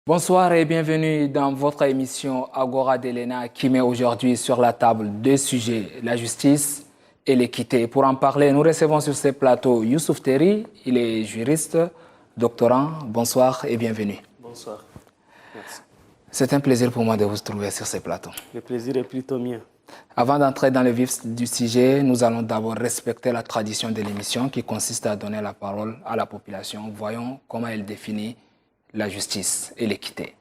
Bonsoir et bienvenue dans votre émission Agora d'Elena qui met aujourd'hui sur la table deux sujets, la justice et l'équité. Pour en parler, nous recevons sur ce plateau Youssouf Terry, il est juriste, doctorant. Bonsoir et bienvenue. Bonsoir, merci. C'est un plaisir pour moi de vous trouver sur ce plateau. Le plaisir est plutôt mien. Avant d'entrer dans le vif du sujet, nous allons d'abord respecter la tradition de l'émission qui consiste à donner la parole à la population. Voyons comment elle définit la justice et l'équité.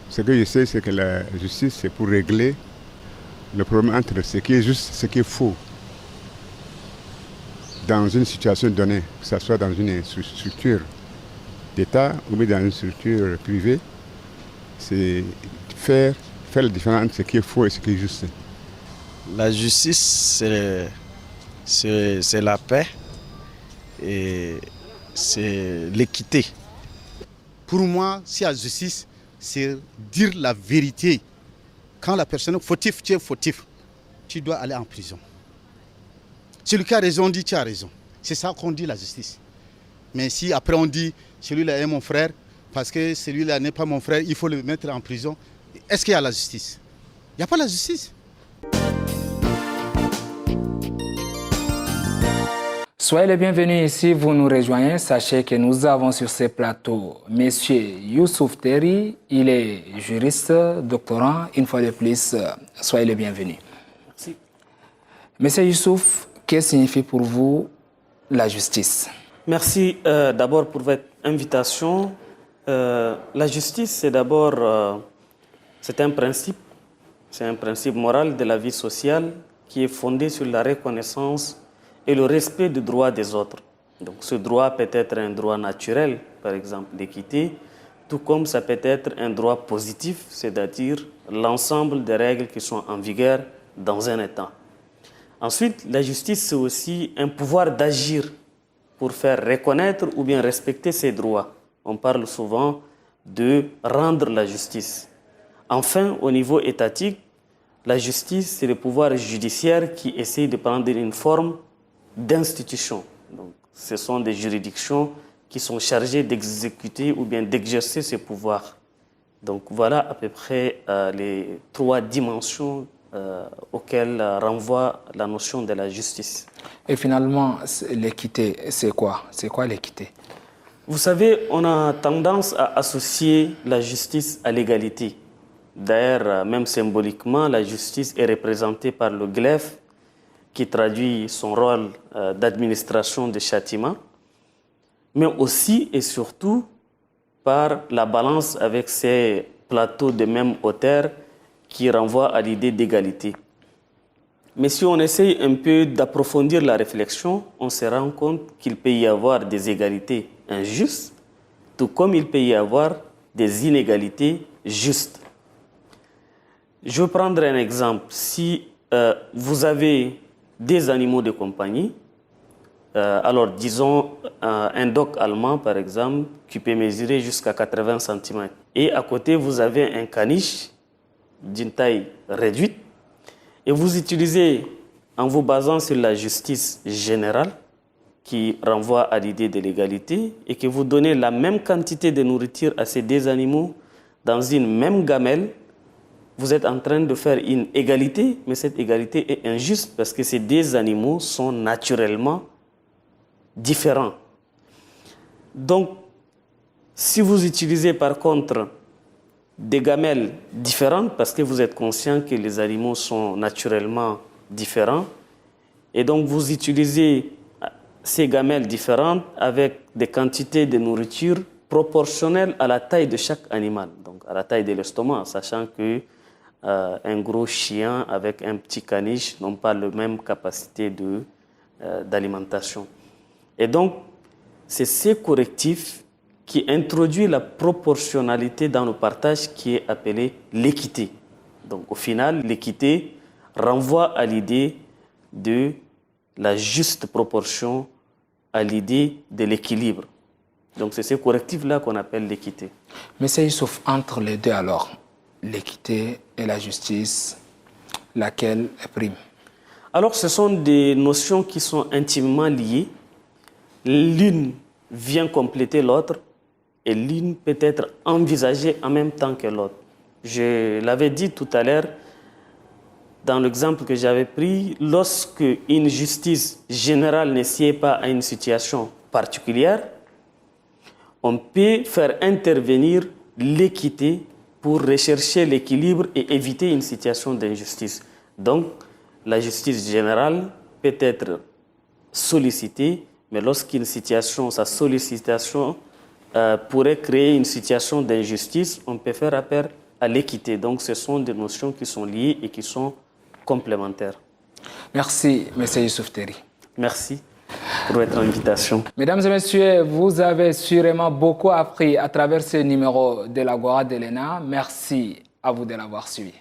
Ce que je sais, c'est que la justice, c'est pour régler le problème entre ce qui est juste et ce qui est faux dans une situation donnée, que ce soit dans une structure d'État ou bien dans une structure privée. C'est faire la différence entre ce qui est faux et ce qui est juste. La justice, c'est la paix et c'est l'équité. Pour moi, si la justice, c'est dire la vérité. Quand la personne est fautif, tu es fautif, tu dois aller en prison. Celui qui a raison dit tu as raison. C'est ça qu'on dit la justice. Mais si après on dit celui-là est mon frère, parce que celui-là n'est pas mon frère, il faut le mettre en prison, est-ce qu'il y a la justice? Il n'y a pas la justice. Soyez les bienvenus ici, vous nous rejoignez. Sachez que nous avons sur ce plateau Monsieur Youssouf Terry, il est juriste, doctorant. Une fois de plus, soyez les bienvenus. Merci. Monsieur Youssouf, que signifie pour vous la justice? Merci d'abord pour votre invitation. La justice, c'est d'abord c'est un principe moral de la vie sociale qui est fondé sur la reconnaissance et le respect du droit des autres. Donc ce droit peut être un droit naturel, par exemple l'équité, tout comme ça peut être un droit positif, c'est-à-dire l'ensemble des règles qui sont en vigueur dans un État. Ensuite, la justice, c'est aussi un pouvoir d'agir pour faire reconnaître ou bien respecter ses droits. On parle souvent de rendre la justice. Enfin, au niveau étatique, la justice, c'est le pouvoir judiciaire qui essaie de prendre une forme d'institution. Donc, ce sont des juridictions qui sont chargées d'exécuter ou bien d'exercer ces pouvoirs. Donc voilà à peu près les trois dimensions auxquelles renvoie la notion de la justice. Et finalement, l'équité, c'est quoi? C'est quoi l'équité? Vous savez, on a tendance à associer la justice à l'égalité. D'ailleurs, même symboliquement, la justice est représentée par le glaive qui traduit son rôle d'administration des châtiments, mais aussi et surtout par la balance avec ses plateaux de même hauteur qui renvoient à l'idée d'égalité. Mais si on essaye un peu d'approfondir la réflexion, on se rend compte qu'il peut y avoir des égalités injustes, tout comme il peut y avoir des inégalités justes. Je vais prendre un exemple. Si vous avez des animaux de compagnie, alors disons un dogue allemand par exemple qui peut mesurer jusqu'à 80 cm et à côté vous avez un caniche d'une taille réduite et vous utilisez en vous basant sur la justice générale qui renvoie à l'idée de l'égalité et que vous donnez la même quantité de nourriture à ces deux animaux dans une même gamelle. Vous êtes en train de faire une égalité, mais cette égalité est injuste parce que ces deux animaux sont naturellement différents. Donc, si vous utilisez par contre des gamelles différentes, parce que vous êtes conscient que les animaux sont naturellement différents, et donc vous utilisez ces gamelles différentes avec des quantités de nourriture proportionnelles à la taille de chaque animal, donc à la taille de l'estomac, sachant que un gros chien avec un petit caniche n'ont pas la même capacité d'alimentation. Et donc, c'est ces correctifs qui introduisent la proportionnalité dans le partage qui est appelée l'équité. Donc, au final, l'équité renvoie à l'idée de la juste proportion, à l'idée de l'équilibre. Donc, c'est ces correctifs-là qu'on appelle l'équité. Mais c'est sauf entre les deux alors, l'équité et la justice, laquelle prime? Alors, ce sont des notions qui sont intimement liées. L'une vient compléter l'autre et l'une peut être envisagée en même temps que l'autre. Je l'avais dit tout à l'heure, dans l'exemple que j'avais pris, lorsque une justice générale ne sied pas à une situation particulière, on peut faire intervenir l'équité pour rechercher l'équilibre et éviter une situation d'injustice. Donc, la justice générale peut être sollicitée, mais lorsqu'une situation, sa sollicitation pourrait créer une situation d'injustice, on peut faire appel à l'équité. Donc, ce sont des notions qui sont liées et qui sont complémentaires. Merci, M. Youssouf Terry. Merci pour votre invitation. Mesdames et messieurs, vous avez sûrement beaucoup appris à travers ce numéro de l'Agora de l'ENA. Merci à vous de l'avoir suivi.